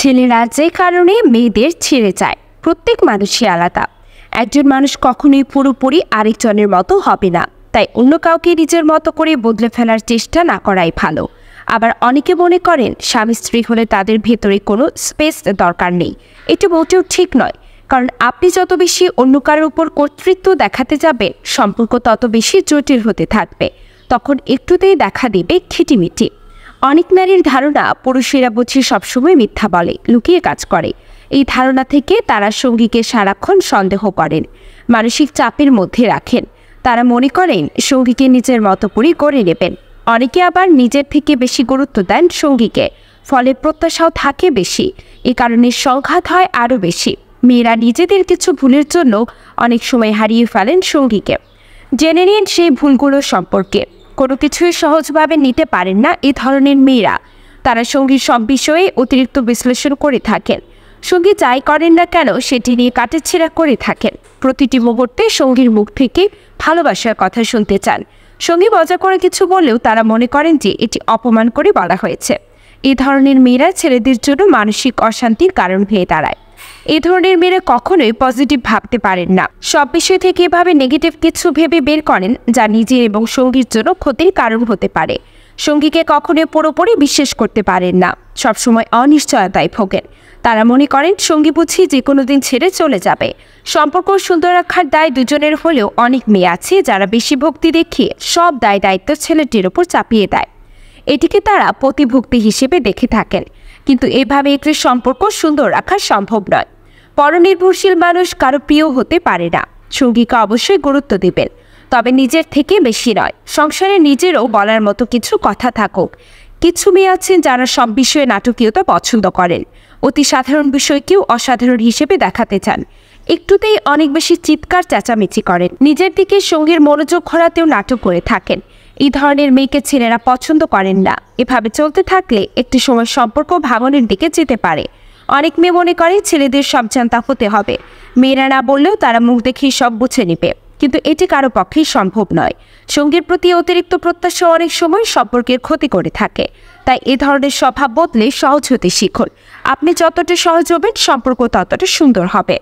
ছেলেরা যে কারণে মেয়েদের ছেড়ে যায়, প্রত্যেক মানুষই আলাদা। একজন মানুষ কখনোই পুরোপুরি আরেকজনের মতো হবে না, তাই অন্য কাউকে নিজের মতো করে বদলে ফেলার চেষ্টা না করাই ভালো। আবার অনেকে মনে করেন স্বামী স্ত্রী হলে তাদের ভেতরে কোনো স্পেস দরকার নেই। এটা মোটেও ঠিক নয়, কারণ আপনি যত বেশি অন্য কারোর উপর কর্তৃত্ব দেখাতে যাবেন, সম্পর্ক তত বেশি জটিল হতে থাকবে। তখন একটুতেই দেখা দেবে খিটিমিটি। অনেক নারীর ধারণা পুরুষেরা বুঝি সবসময় মিথ্যা বলে, লুকিয়ে কাজ করে। এই ধারণা থেকে তারা সঙ্গীকে সারাক্ষণ সন্দেহ করেন, মানসিক চাপের মধ্যে রাখেন। তারা মনে করেন সঙ্গীকে নিজের মতো করে নেবেন। অনেকে আবার নিজের থেকে বেশি গুরুত্ব দেন সঙ্গীকে, ফলে প্রত্যাশাও থাকে বেশি। এ কারণে সংঘাত হয় আরও বেশি। মেয়েরা নিজেদের কিছু ভুলের জন্য অনেক সময় হারিয়ে ফেলেন সঙ্গীকে। জেনে নিন সেই ভুলগুলো সম্পর্কে। কোনো কিছুই সহজভাবে নিতে পারেন না এই ধরনের মেয়েরা। তারা সঙ্গীর সব বিষয়ে অতিরিক্ত বিশ্লেষণ করে থাকেন। সঙ্গী যাই করেন না কেন সেটি নিয়ে কাটাছেঁড়া করে থাকেন। প্রতিটি মুহূর্তে সঙ্গীর মুখ থেকে ভালোবাসার কথা শুনতে চান। সঙ্গী মজা করে কিছু বললেও তারা মনে করেন যে এটি অপমান করে বলা হয়েছে। এই ধরনের মেয়েরা ছেলেদের জন্য মানসিক অশান্তির কারণ হয়ে দাঁড়ায়। এই ধরনের মেয়েরা কখনোই পজিটিভ ভাবতে পারেন না। সব বিষয় থেকে এভাবে নেগেটিভ কিছু ভেবে বের করেন, যা নিজের এবং সঙ্গীর জন্য ক্ষতির কারণ হতে পারে। সঙ্গীকে কখনোই পুরোপুরি বিশ্বাস করতে পারেন না, সবসময় অনিশ্চয়তায় ভোগেন। তারা মনে করেন সঙ্গী বুঝি যে কোনো দিন ছেড়ে চলে যাবে। সম্পর্ক সুন্দর রাখার দায় দুজনের হলেও অনেক মেয়ে আছে যারা বেশি ভক্তি দেখিয়ে সব দায় দায়িত্ব ছেলেটির ওপর চাপিয়ে দেয়। এটিকে তারা প্রতিভক্তি হিসেবে দেখে থাকেন, কিন্তু এভাবে একটি সম্পর্ক সুন্দর রাখা সম্ভব নয়। পরনির্ভরশীল মানুষ কারো প্রিয় হতে পারে না। সঙ্গীকে অবশ্যই গুরুত্ব দেবেন, তবে নিজের থেকে বেশি নয়। সংসারে নিজেরও বলার মতো কিছু কথা থাকুক। কিছু মেয়ে আছেন যারা সব বিষয়ে নাটকীয়তা পছন্দ করেন, অতি সাধারণ বিষয়কেও অসাধারণ হিসেবে দেখাতে চান। একটুতেই অনেক বেশি চিৎকার চেঁচামেচি করেন, নিজের দিকে সঙ্গীর মনোযোগ ঘোরাতেও নাটক করে থাকেন। এই ধরনের মেয়েকে ছেলেরা পছন্দ করেন না। এভাবে চলতে থাকলে একটি সময় সম্পর্ক ভাঙনের দিকে যেতে পারে। অনেক মেয়ে মনে করে ছেলেদের সব জানতা হতে হবে, মেয়েরা না বললেও তারা মুখ দেখেই সব বুঝে নেবে, কিন্তু এটি কারো পক্ষেই সম্ভব নয়। সঙ্গীর প্রতি অতিরিক্ত প্রত্যাশা অনেক সময় সম্পর্কের ক্ষতি করে থাকে। তাই এ ধরনের স্বভাব বদলে সহজ হতে শিখুন। আপনি যতটা সহজ হবেন, সম্পর্ক ততটা সুন্দর হবে।